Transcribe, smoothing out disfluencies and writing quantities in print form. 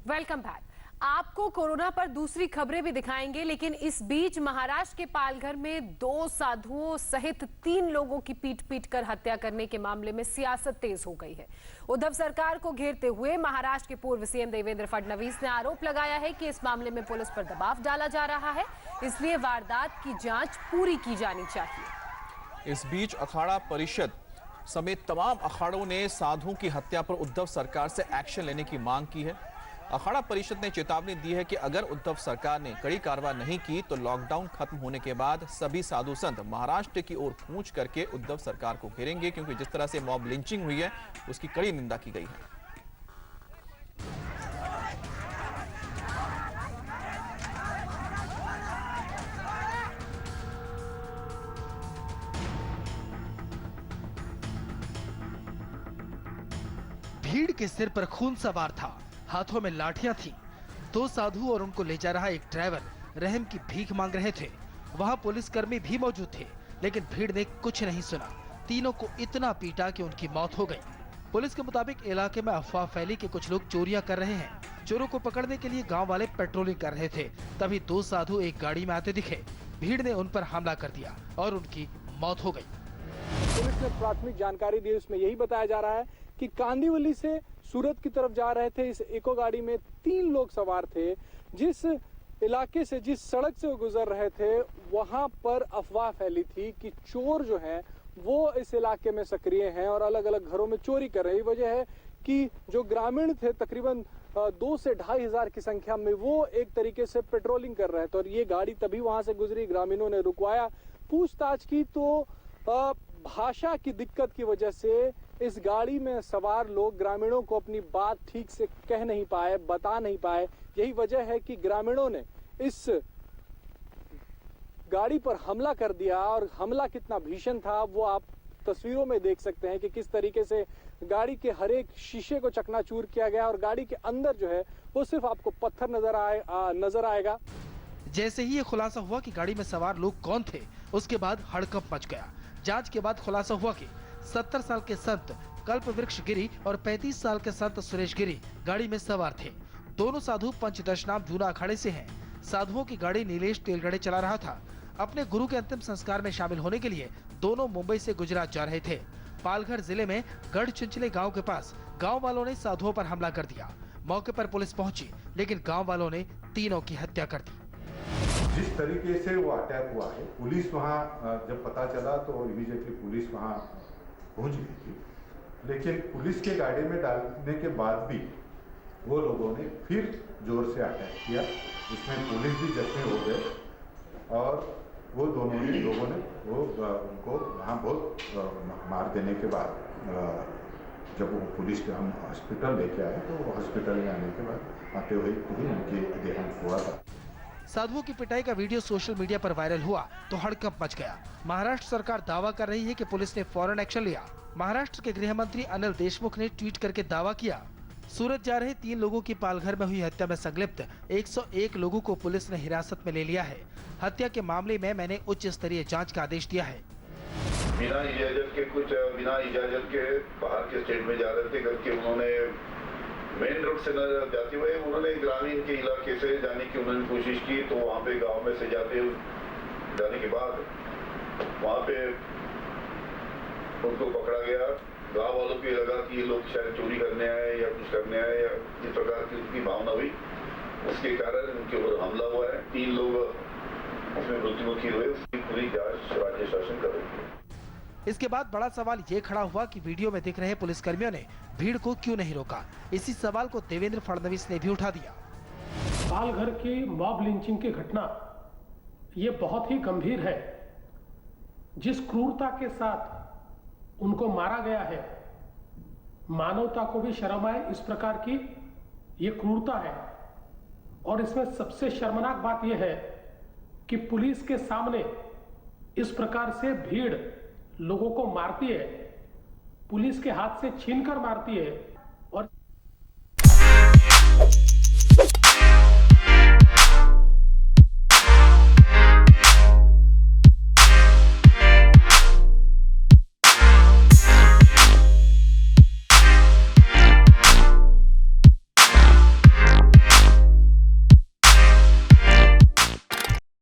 Welcome back. आपको corona पर दूसरी खबरें भी दिखाएंगे, लेकिन इस बीच महाराष्ट्र के पालघर में 2 साधुओं सहित 3 लोगों की पीट कर हत्या करने के मामले में सियासत तेज हो गई है। उद्धव सरकार को घेरते हुए महाराष्ट्र के पूर्व सीएम देवेंद्र फडणवीस ने आरोप लगाया है कि इस मामले में पुलिस पर दबाव डाला जा रहा है, इसलिए वारदात की जांच पूरी की जानी चाहिए। इस बीच अखाड़ा परिषद समेत तमाम अखाड़ों ने साधुओं की हत्या पर उद्धव सरकार से एक्शन लेने की मांग की है। अखाड़ा परिषद ने चेतावनी दी है कि अगर उद्धव सरकार ने कड़ी कार्रवाई नहीं की तो लॉकडाउन खत्म होने के बाद सभी साधु संत महाराष्ट्र की ओर कूच करके उद्धव सरकार को घेरेंगे, क्योंकि जिस तरह से मॉब लिंचिंग हुई है उसकी कड़ी निंदा की गई है। भीड़ के सिर पर खून सवार था, हाथों में लाठियां थीं। 2 साधु और उनको ले जा रहा एक ड्राइवर रहम की भीख मांग रहे थे। वहां पुलिसकर्मी भी मौजूद थे, लेकिन भीड़ ने कुछ नहीं सुना। तीनों को इतना पीटा कि उनकी मौत हो गई। पुलिस के मुताबिक इलाके में अफवाह फैली कि कुछ लोग चोरियां कर रहे हैं। चोरों को पकड़ने के लिए गाँव वाले पेट्रोलिंग कर रहे थे, तभी 2 साधु एक गाड़ी में आते दिखे। भीड़ ने उन पर हमला कर दिया और उनकी मौत हो गई। पुलिस ने प्राथमिक जानकारी दी, उसमें यही बताया जा रहा है कि कांदिवली से सूरत की तरफ जा रहे थे। इस इको गाड़ी में 3 लोग सवार थे। जिस इलाके से, जिस सड़क से वो गुजर रहे थे, वहां पर अफवाह फैली थी कि चोर जो हैं वो इस इलाके में सक्रिय हैं और अलग अलग घरों में चोरी कर रहे हैं। वजह है कि जो ग्रामीण थे तकरीबन 2 से 2.5 हजार की संख्या में, वो एक तरीके से पेट्रोलिंग कर रहे थे और ये गाड़ी तभी वहां से गुजरी। ग्रामीणों ने रुकवाया, पूछताछ की तो भाषा की दिक्कत की वजह से इस गाड़ी में सवार लोग ग्रामीणों को अपनी बात ठीक से कह नहीं पाए, बता नहीं पाए। यही वजह है कि ग्रामीणों ने इस गाड़ी पर हमला कर दिया और हमला कितना भीषण था वो आप तस्वीरों में देख सकते हैं कि किस तरीके से गाड़ी के हर एक शीशे को चकनाचूर किया गया और गाड़ी के अंदर जो है वो सिर्फ आपको पत्थर नजर आएगा। जैसे ही ये खुलासा हुआ कि गाड़ी में सवार लोग कौन थे, उसके बाद हड़कंप मच गया। जांच के बाद खुलासा हुआ कि 70 साल के संत कल्प वृक्ष गिरी और 35 साल के संत सुरेश गिरी गाड़ी में सवार थे। दोनों साधु पंचदशनाम जूना अखाड़े से हैं। साधुओं की गाड़ी नीलेश तेलगढ़े चला रहा था। अपने गुरु के अंतिम संस्कार में शामिल होने के लिए दोनों मुंबई से गुजरात जा रहे थे। पालघर जिले में गढ़चिंचले गांव के पास गांव वालों ने साधुओं पर हमला कर दिया। मौके पर पुलिस पहुंची, लेकिन गांव वालों ने तीनों की हत्या कर दी। जिस तरीके से वो अटैक हुआ है, पुलिस वहाँ जब पता चला तो इमीडिएटली पुलिस वहाँ पहुँच गई थी, लेकिन पुलिस के गाड़ी में डालने के बाद भी वो लोगों ने फिर जोर से अटैक किया। उसमें पुलिस भी जख्मी हो गए और वो दोनों ही लोगों ने उनको वहाँ बहुत मार देने के बाद जब वो पुलिस के हम हॉस्पिटल लेके आए तो हॉस्पिटल में आने के बाद आते हुए ही उनके देहांत हुआ था। साधुओं की पिटाई का वीडियो सोशल मीडिया पर वायरल हुआ तो हड़कंप मच गया। महाराष्ट्र सरकार दावा कर रही है कि पुलिस ने फौरन एक्शन लिया। महाराष्ट्र के गृह मंत्री अनिल देशमुख ने ट्वीट करके दावा किया, सूरत जा रहे 3 लोगों की पालघर में हुई हत्या में संलिप्त 101 लोगों को पुलिस ने हिरासत में ले लिया है। हत्या के मामले में मैंने उच्च स्तरीय जाँच का आदेश दिया है। बिना इजाजत के बाहर के स्टेट में जा रहे थे करके उन्होंने मेन रोड से न जाते हुए उन्होंने ग्रामीण के इलाके से जाने की उन्होंने कोशिश की, तो वहाँ पे गांव में से जाने के बाद वहाँ पे उनको पकड़ा गया। गांव वालों को लगा कि ये लोग शायद चोरी करने आए या कुछ करने आए या इस प्रकार की उनकी भावना हुई, उसके कारण उनके ऊपर हमला हुआ है। 3 लोग उसमें मृत्युमुखी हुए। उसकी पूरी जाँच राज्य शासन कर रही है। इसके बाद बड़ा सवाल ये खड़ा हुआ कि वीडियो में दिख रहे पुलिसकर्मियों ने भीड़ को क्यों नहीं रोका। इसी सवाल को देवेंद्र फडणवीस ने भी उठा दिया। पालघर की मॉब लिंचिंग की घटना ये बहुत ही गंभीर है। जिस क्रूरता के साथ उनको मारा गया है, मानवता को भी शर्म आए इस प्रकार की ये क्रूरता है। और इसमें सबसे शर्मनाक बात यह है कि पुलिस के सामने इस प्रकार से भीड़ लोगों को मारती है, पुलिस के हाथ से छीनकर मारती है।